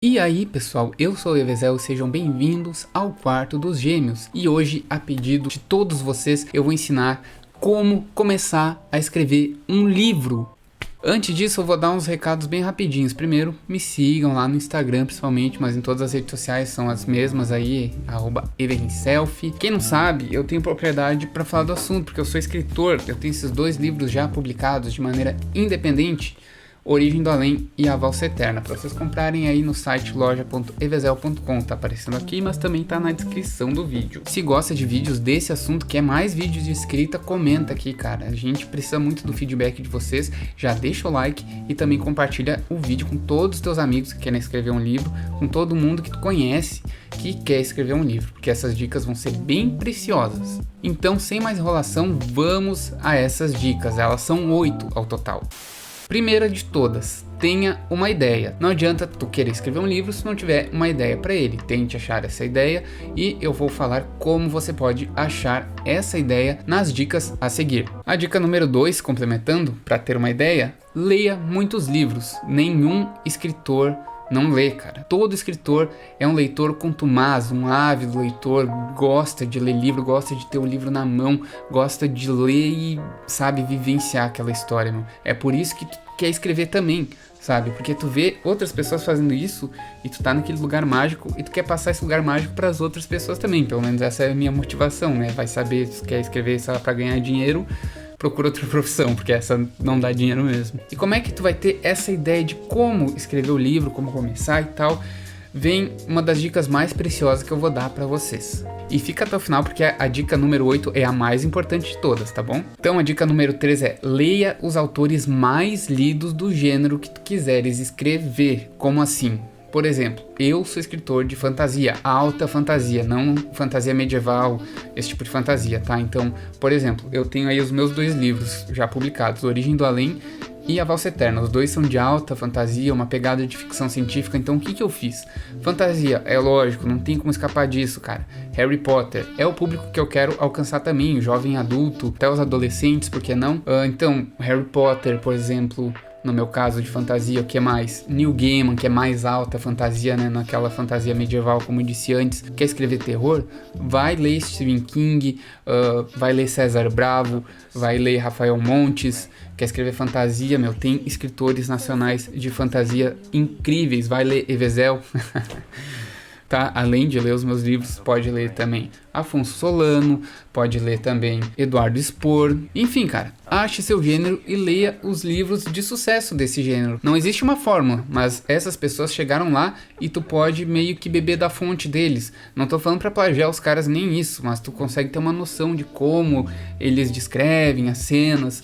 E aí pessoal, eu sou o Evezel, sejam bem-vindos ao Quarto dos Gêmeos. E hoje, a pedido de todos vocês, eu vou ensinar como começar a escrever um livro. Antes disso, eu vou dar uns recados bem rapidinhos. Primeiro, me sigam lá no Instagram principalmente, mas em todas as redes sociais são as mesmas aí, @everself. Quem não sabe, eu tenho propriedade para falar do assunto, porque eu sou escritor, eu tenho esses dois livros já publicados de maneira independente, Origem do Além e A Valsa Eterna, para vocês comprarem aí no site loja.evezel.com, tá aparecendo aqui, mas também tá na descrição do vídeo. Se gosta de vídeos desse assunto, quer mais vídeos de escrita, comenta aqui, cara, a gente precisa muito do feedback de vocês, já deixa o like e também compartilha o vídeo com todos os teus amigos que querem escrever um livro, com todo mundo que tu conhece que quer escrever um livro, porque essas dicas vão ser bem preciosas. Então, sem mais enrolação, vamos a essas dicas, elas são 8 ao total. Primeira de todas, tenha uma ideia. Não adianta tu querer escrever um livro se não tiver uma ideia para ele. Tente achar essa ideia e eu vou falar como você pode achar essa ideia nas dicas a seguir. A dica número 2, complementando, para ter uma ideia, leia muitos livros. Nenhum escritor não lê, cara. Todo escritor é um leitor contumaz, um ávido leitor, gosta de ler livro, gosta de ter o livro na mão, gosta de ler e sabe vivenciar aquela história, meu. É por isso que tu quer escrever também, sabe? Porque tu vê outras pessoas fazendo isso e tu tá naquele lugar mágico e tu quer passar esse lugar mágico para as outras pessoas também. Pelo menos essa é a minha motivação, né? Vai saber se tu quer escrever só para ganhar dinheiro, procura outra profissão, porque essa não dá dinheiro mesmo. E como é que tu vai ter essa ideia de como escrever o livro, como começar e tal? Vem uma das dicas mais preciosas que eu vou dar pra vocês. E fica até o final, porque a dica número 8 é a mais importante de todas, tá bom? Então a dica número 3 é: leia os autores mais lidos do gênero que tu quiseres escrever. Como assim? Por exemplo, eu sou escritor de fantasia, alta fantasia, não fantasia medieval, esse tipo de fantasia, tá? Então, por exemplo, eu tenho aí os meus 2 livros já publicados, Origem do Além e A Valsa Eterna. Os 2 são de alta fantasia, uma pegada de ficção científica. Então, o que eu fiz? Fantasia, é lógico, não tem como escapar disso, cara. Harry Potter é o público que eu quero alcançar também, o jovem adulto, até os adolescentes, por que não? Então, Harry Potter, por exemplo. No meu caso de fantasia, o que mais? Neil Gaiman, que é mais alta fantasia, né? Naquela fantasia medieval, como eu disse antes. Quer escrever terror? Vai ler Stephen King, vai ler César Bravo, vai ler Rafael Montes. Quer escrever fantasia, meu? Tem escritores nacionais de fantasia incríveis. Vai ler Evezel. Tá? Além de ler os meus livros, pode ler também Afonso Solano, pode ler também Eduardo Spor. Enfim, cara, ache seu gênero e leia os livros de sucesso desse gênero. Não existe uma fórmula, mas essas pessoas chegaram lá e tu pode meio que beber da fonte deles. Não tô falando pra plagiar os caras nem isso, mas tu consegue ter uma noção de como eles descrevem as cenas,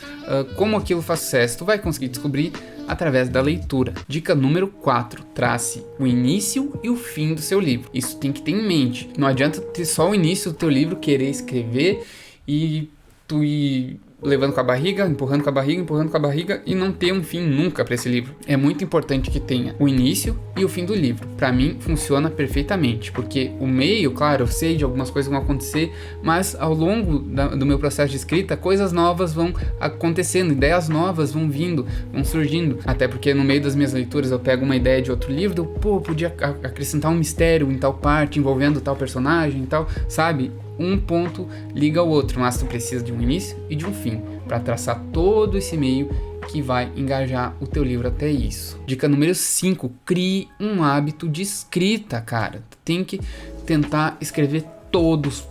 como aquilo faz sucesso. Tu vai conseguir descobrir através da leitura. Dica número 4, trace o início e o fim do seu livro. Isso tem que ter em mente. Não adianta ter só o início do teu livro, querer escrever e tu ir levando com a barriga, empurrando com a barriga, empurrando com a barriga e não ter um fim nunca para esse livro. É muito importante que tenha o início e o fim do livro. Para mim funciona perfeitamente, porque o meio, claro, eu sei de algumas coisas que vão acontecer, mas ao longo do meu processo de escrita, coisas novas vão acontecendo, ideias novas vão vindo, vão surgindo. Até porque no meio das minhas leituras eu pego uma ideia de outro livro, podia acrescentar um mistério em tal parte, envolvendo tal personagem e tal, sabe? Um ponto liga ao outro, mas tu precisa de um início e de um fim para traçar todo esse meio que vai engajar o teu livro até isso. Dica número 5, crie um hábito de escrita, cara. Tu tem que tentar escrever todos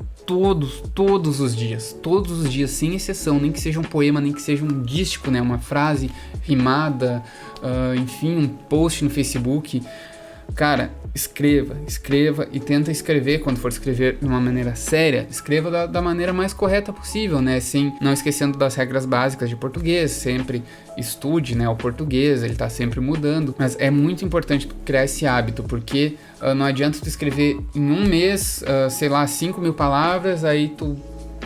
os dias, sem exceção, nem que seja um poema, nem que seja um dístico, né, uma frase rimada, enfim, um post no Facebook. Cara, escreva e tenta escrever, quando for escrever de uma maneira séria, escreva da maneira mais correta possível, né, não esquecendo das regras básicas de português, sempre estude, né, o português, ele tá sempre mudando, mas é muito importante criar esse hábito, porque não adianta tu escrever em um mês, 5.000 palavras, aí tu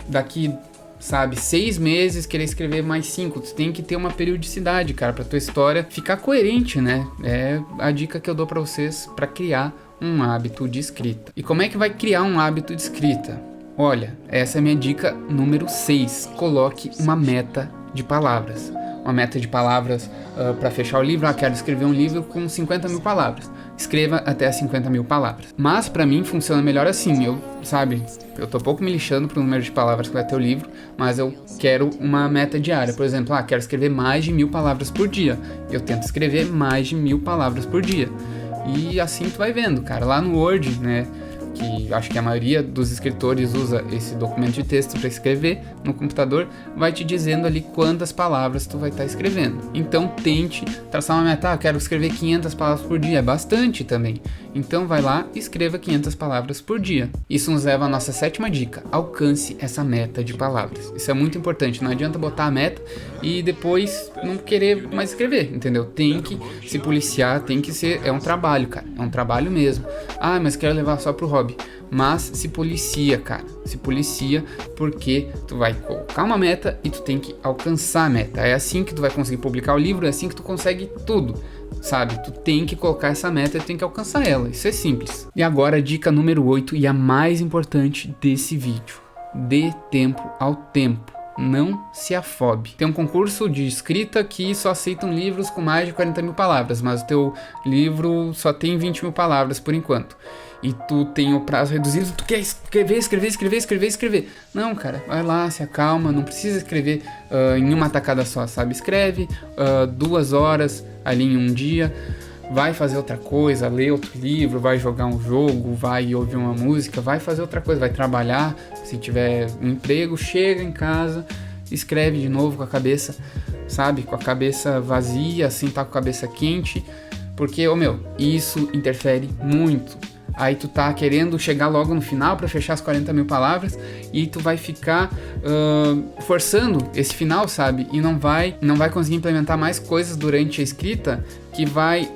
daqui 6 meses querer escrever mais 5, tu tem que ter uma periodicidade, cara, pra tua história ficar coerente, né? É a dica que eu dou pra vocês pra criar um hábito de escrita. E como é que vai criar um hábito de escrita? Olha, essa é a minha dica número 6, coloque uma meta de palavras. Uma meta de palavras para fechar o livro, quero escrever um livro com 50.000 palavras. escreva até 50 mil palavras. Mas pra mim funciona melhor assim, eu tô pouco me lixando pro número de palavras que vai ter o livro, mas eu quero uma meta diária. Por exemplo, quero escrever mais de 1000 palavras por dia. Eu tento escrever mais de 1000 palavras por dia. E assim tu vai vendo, cara, lá no Word, né, que acho que a maioria dos escritores usa esse documento de texto para escrever no computador, vai te dizendo ali quantas palavras tu vai estar escrevendo. Então tente traçar uma meta, eu quero escrever 500 palavras por dia, é bastante também. Então vai lá e escreva 500 palavras por dia. Isso nos leva à nossa 7ª dica, alcance essa meta de palavras. Isso é muito importante, não adianta botar a meta e depois não querer mais escrever, entendeu? Tem que se policiar, tem que ser, é um trabalho, cara, é um trabalho mesmo. Mas quero levar só pro hobby. Mas se policia, cara, se policia, porque tu vai colocar uma meta e tu tem que alcançar a meta. É assim que tu vai conseguir publicar o livro, é assim que tu consegue tudo, sabe? Tu tem que colocar essa meta e tem que alcançar ela, isso é simples. E agora a dica número 8 e a mais importante desse vídeo: dê tempo ao tempo. Não se afobe. Tem um concurso de escrita que só aceitam livros com mais de 40 mil palavras, mas o teu livro só tem 20 mil palavras por enquanto. E tu tem o prazo reduzido, tu quer escrever. Não, cara, vai lá, se acalma, não precisa escrever em uma tacada só, sabe? Escreve 2 horas ali em um dia. Vai fazer outra coisa, ler outro livro, vai jogar um jogo, vai ouvir uma música, vai fazer outra coisa, vai trabalhar, se tiver um emprego, chega em casa, escreve de novo com a cabeça, sabe, com a cabeça vazia, assim tá com a cabeça quente, porque, isso interfere muito. Aí tu tá querendo chegar logo no final para fechar as 40 mil palavras e tu vai ficar forçando esse final, sabe, e não vai conseguir implementar mais coisas durante a escrita que vai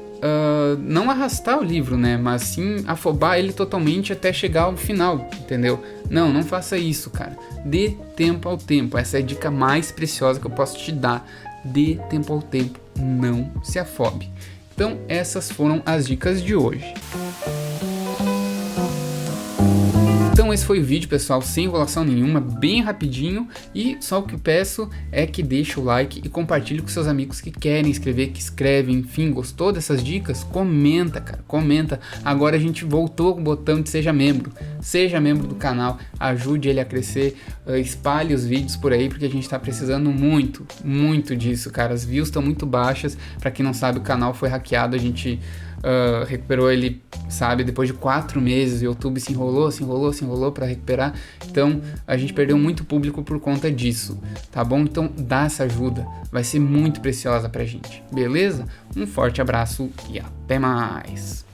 não arrastar o livro, né, mas sim afobar ele totalmente até chegar ao final, entendeu? Não faça isso, cara. Dê tempo ao tempo. Essa é a dica mais preciosa que eu posso te dar. Dê tempo ao tempo, não se afobe. Então essas foram as dicas de hoje. Então esse foi o vídeo, pessoal, sem enrolação nenhuma, bem rapidinho, e só o que peço é que deixe o like e compartilhe com seus amigos que querem escrever, que escrevem, enfim, gostou dessas dicas? Comenta, cara, comenta. Agora a gente voltou com o botão de seja membro do canal, ajude ele a crescer, espalhe os vídeos por aí, porque a gente tá precisando muito disso, cara. As views estão muito baixas, pra quem não sabe, o canal foi hackeado, a gente recuperou ele, sabe, depois de 4 meses, o YouTube se enrolou para recuperar, então a gente perdeu muito público por conta disso, tá bom? Então dá essa ajuda, vai ser muito preciosa pra gente, beleza? Um forte abraço e até mais!